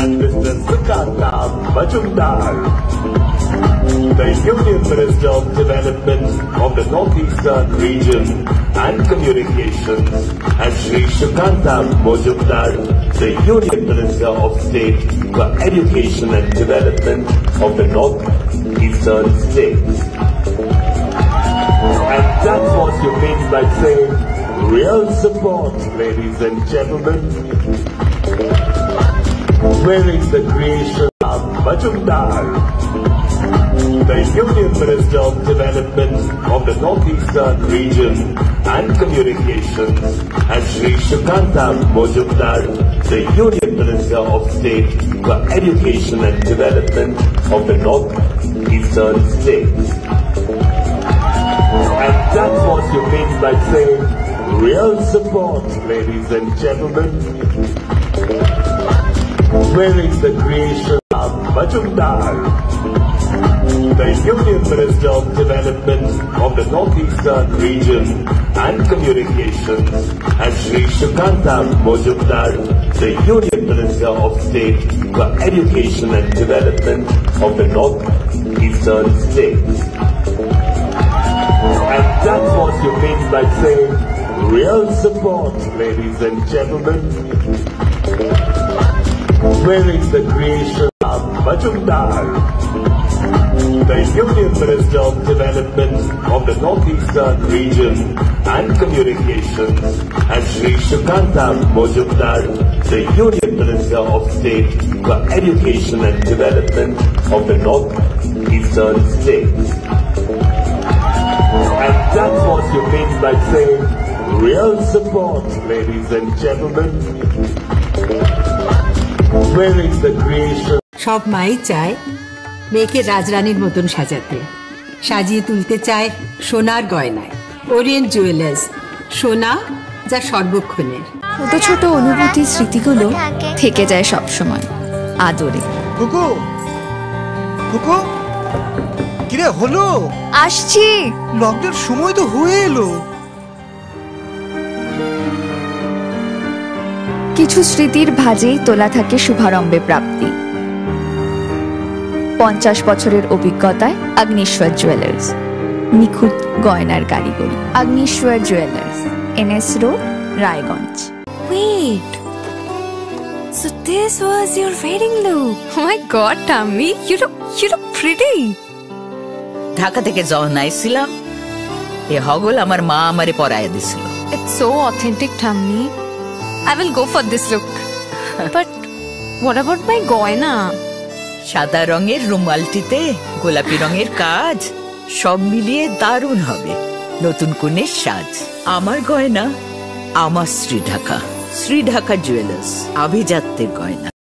and Mr. Sukanta Majumdar. The Union Minister of Development of the Northeastern Region and Communications, and Shri Sukanta Majumdar, the Union Minister of State for Education and Development of the Northeastern States. And that was your mean by saying, real support, ladies and gentlemen. Wearing the creation of Majumdar, the Union Minister of Development of the Northeastern Region and Communications, and Shri Sukanta Majumdar, the Union Minister of State for Education and Development of the Northeastern States. And that was your mean by saying, real support, ladies and gentlemen. Wearing the creation of Majumdar, the Union Minister of Development of the Northeastern Region and Communications, and Shri Sukanta Majumdar, the Union Minister of State for Education and Development of the Northeastern States. And that was your mean by saying, real support, ladies and gentlemen. Wearing the creation of Majumdar, the Union Minister of Development of the Northeastern Region and Communications, and Shri Sukanta Majumdar, the Union Minister of State for Education and Development of the Northeastern States. And that was your mean by saying, real support, ladies and gentlemen. Wearing the creation. সব মাই চায় মেয়েকে রাজরানীর মতন সাজাতে, সাজিয়ে তুলতে চায় সোনার গয়নায়। Orient jewellers, সোনা যা সর্বক্ষণের। ছোট ছোট অনুভূতি, স্মৃতিগুলো থেকে যায় সব সময় আদরে। কুকু কুকু, কিরে হলো? আসছি। লকডাউন সময় তো হয়ে এলো। কিছু স্মৃতির ভাজেই তোলা থাকে শুভারম্ভে প্রাপ্তি। 50 বছরের অভিজ্ঞতায় অগ্নিশ্বর জুয়েলার্স, নিখুঁত গয়নার কারিগরি। Agnishwar jewellers, NS road, Raiganj. Wait, so this was your wedding look? Oh my God, Tammy, you look pretty. Dhaka থেকে যখন আইছিলাম, এ হগল আমার মা আমারে পরায় দিছিল। It's so authentic, Tammy. I will go for this look. But what about my goina? সাদা রঙের রুমালটিতে গোলাপি রঙের কাজ, সব মিলিয়ে দারুণ হবে নতুন কনের সাজ। আমার গয়না আমার শ্রী ঢাকা জুয়েলার্স, আভিজাত্যের গয়না।